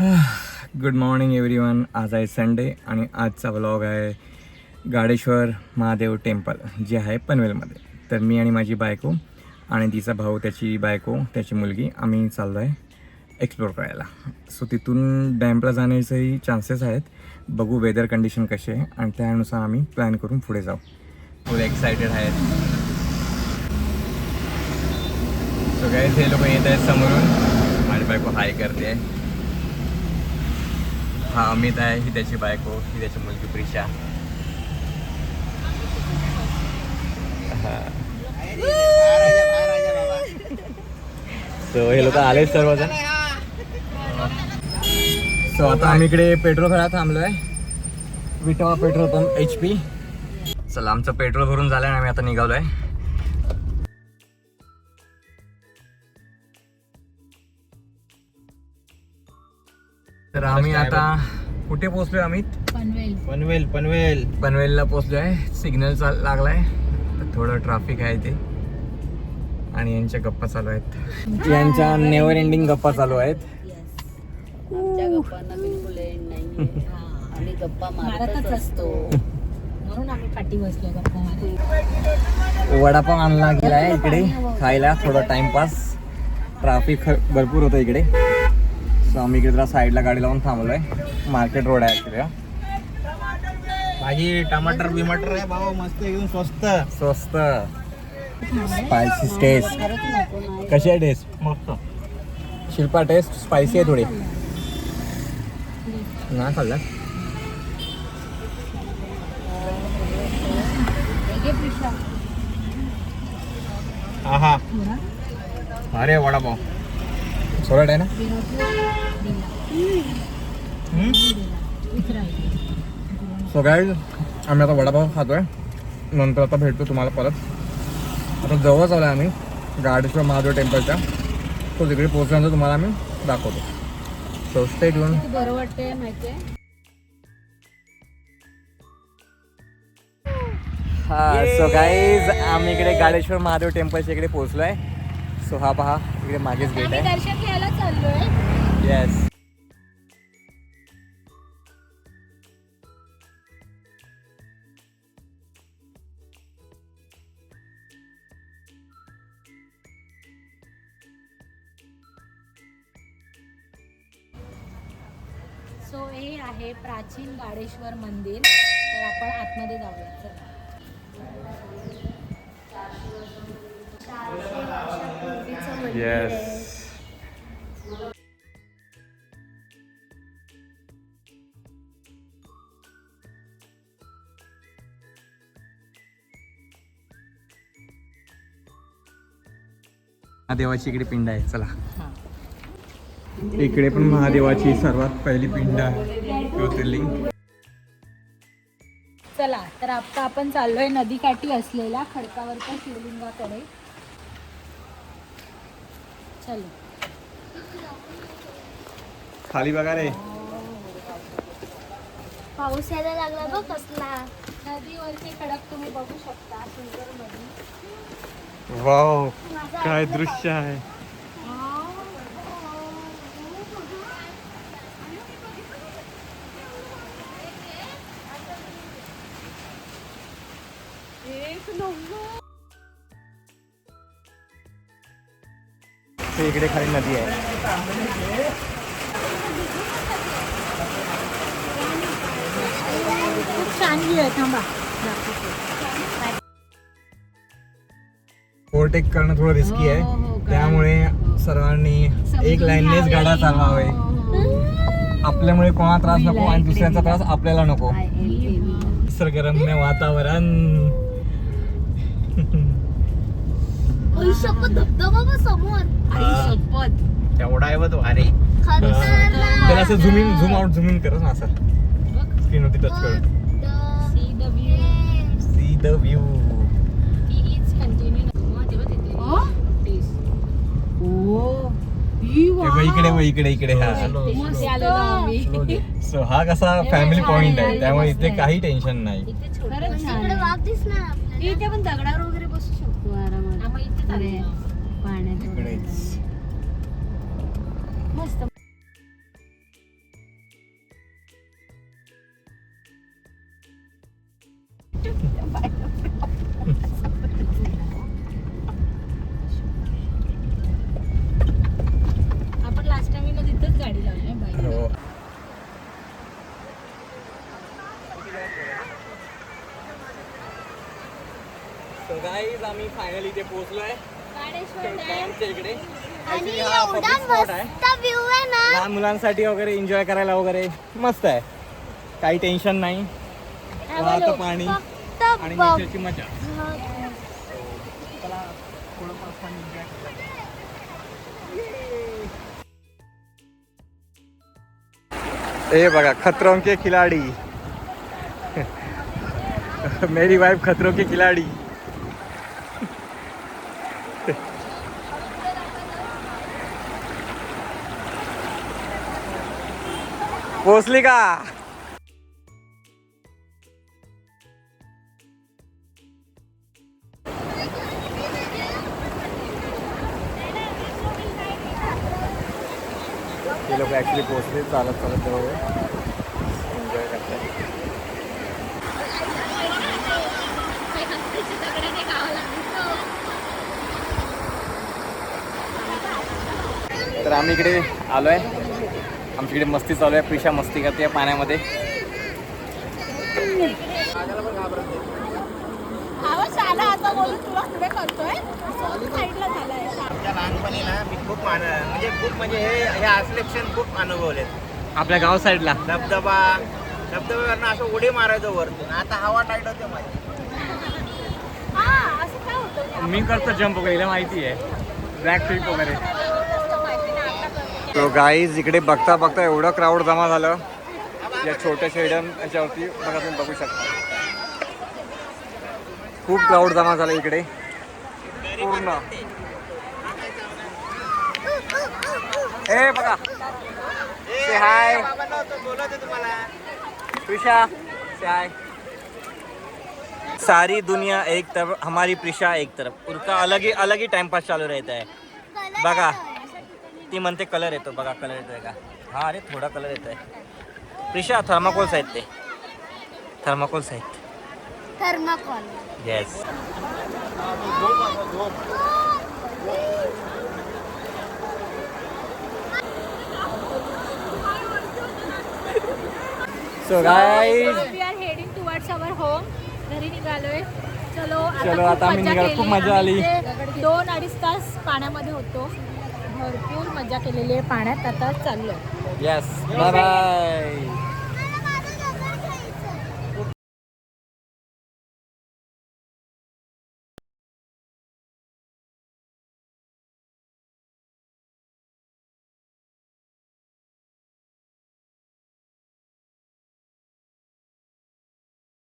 Good morning everyone. आज आहे Sunday आणि आजचा व्लॉग आहे गाडेश्वर महादेव टेम्पल जे आहे पनवेलमध्ये. तर मी आणि माझी बायको आणि तिचा भाऊ, त्याची बायको, त्याची मुलगी, आम्ही चाललो आहे एक्सप्लोर करायला. सो तिथून डॅम्पला जाण्याचेही चान्सेस आहेत. बघू वेदर कंडिशन कशी आहे आणि त्यानुसार आम्ही प्लॅन करून पुढे जाऊ. फुल एक्सायटेड आहेत. सो गाईज हे लोक येत आहेत समोरून. माझी बायको हाय करते आहे. हा अमित आहे, ही त्याची बायको, ही त्याची मुलगी प्रिशा. सो हे लोक आले सर्वजण. सो आता आम्ही इकडे पेट्रोल भरायला थांबलोय. Vitawa petrol pump HP. चला, आमचं पेट्रोल भरून झालं आणि आम्ही आता निघालोय. तर आम्ही आता कुठे पोहोचलोय अमित? पनवेलला पोहोचलोय. सिग्नल लागलाय, थोडं ट्रॅफिक आहे ते, आणि यांच्या गप्पा चालू आहेत. यांच्या नेव्हर एंडिंग गप्पा चालू आहेत. आमच्या गप्पांना बिलकुल एंड नाही. आम्ही गप्पा मारतच असतो, म्हणून आम्ही पाठी बसलो गप्पा मारत. वडापाव आणला गेलाय इकडे खायला, थोडा टाइमपास. ट्रॅफिक भरपूर होतं इकडे. सो आम्ही इकडे जरा साईडला गाडी लावून थांबलोय. मार्केट रोड आहे इकडे. भाजी टमाटर बिमाटर आहे भाऊ, मस्त एकदम स्वस्त स्वस्त. स्पायसी टेस्ट कशी आहे? टेस्ट मस्त. शिल्पा टेस्ट स्पायसी आहे थोडी. नाही खाल्ला. आहा, अरे वडापाव सोलट आहे ना. सो गाईज आम्ही आता वडापाव खातोय. नंतर आता भेटतो तुम्हाला परत. आता जवळच आलो आम्ही गाडेश्वर महादेव टेम्पलच्या. तो तिकडे पोहोचल्यानंतर तुम्हाला आम्ही दाखवतो. So stay tune. बरं वाटतंय माहितीये. सो गाईज आम्ही इकडे गाडेश्वर महादेव टेम्पलच्या इकडे पोहोचलोय. सो हा पहा, इकडे मागेच गेट आहे. दर्शन घ्यायला चाललोय. येस. सो हे आहे प्राचीन गाडेश्वर मंदिर. तर आपण आतमध्ये जाऊया. चला. येस. महादेवाची इकडे पिंड आहे. चला, इकडे पण महादेवाची सर्वात पहिली पिंड आहे, ज्योतिर्लिंग. चला, तर आता आपण चाललोय नदीकाठी असलेल्या खडकावरच्या शिवलिंगाकडे. चलो. खाली बघा रे. पाऊस यायला लागला बघ कसला. नदीवरचे खडक तुम्ही बघू शकता. सुंदर नदी. वाव, काय दृश्य आहे. ते इकडे खाली नदी आहे. खूप छान व्ह्यू आहे. थांबा. ओव्हरटेक करणं थोडं रिस्की हो, आहे, त्यामुळे सर्वांनी एक लाईननेच गाड्या चालवावे. आपल्यामुळे कोणाला त्रास नको आणि दुसऱ्यांचा त्रास आपल्याला नको. निसर्गरम्य वातावरण. शपथ धबधबा बघ समोर. शपथ. एवढा आहे बघ तो. अरे त्याला असं झूम आउट झूम इन कर ना, असं स्क्रीन होती टच करून. See the view. See the view. He is continuing. इकडे हा. मस्त आलेलो आम्ही. सो हा कसा फॅमिली पॉइंट आहे, त्यामुळे इथे काही टेन्शन नाही. खरंच छान इकडे आहे. वाघ दिसणार आपल्याला. इथे पण दगडावर वगैरे बसू शकतो आरामात. आम्ही इथे चाललोय. पाण्यात इकडेच. मस्त. गाईज आम्ही फायनली इथे पोहोचलोय डॅमच्या इकडे. आणि Actually हा एवढा public spot आहे. मस्त व्ह्यू आहे ना. लहान मुलांसाठी वगैरे एन्जॉय करायला वगैरे मस्त आहे. काही टेन्शन नाही. वाहतं पाणी फक्त आणि बघ. नेचरची मजा. ए बघा खतरों के खिलाडी. मेरी वाइफ खतरों के खिलाडी. पोचली का? ते लोक ऍक्च्युली पोहोचले चालत चालत जवळ एन्जॉय करतात. तर आम्ही इकडे आलोय. आमच्याकडे मस्ती चालू आहे. प्रिशा मस्ती करते पाण्यामध्ये. आमच्या लहानपणी ना मी खूप म्हणजे हे असले क्षण खूप अनुभवलेत. आपल्या गाव साईडला धबधब्यावरनं असं उडी मारायचं वरतून. आता हवा टाईट होते माझी. मी करतो जम्प वगैरे, हिला माहिती आहे बॅक फ्लिप वगैरे. तो गाईज इकडे बघता बघता एवढं क्राऊड जमा झालं या छोट्या स्टेडियम याच्यावरती. बघा तुम्ही बघू शकता खूप क्राऊड जमा झालं इकडे पूर्ण. ए बघा से हाय बोलवते तुम्हाला. प्रिशा से हाय. सारी दुनिया एक तरफ, हमारी प्रिशा एक तरफ. उनका अलग ही टाइमपास चालू रहता है. बघा ती म्हणते कलर येतो. बघा कलर येतोय का? हा अरे थोडा कलर येतोय. प्रिशा थर्माकोल्स आहेत ते. थर्माकोल्स आहेत. Thermocol. Yes. So guys we are heading towards our home. घरी निघालोय. चलो आता आम्ही निघालो. खूप मजा आली. 2-2.5 तास पाण्यामध्ये होतो. भरपूर मजा केलेली आहे पाण्यात. आता चाललोय. Yes bye bye.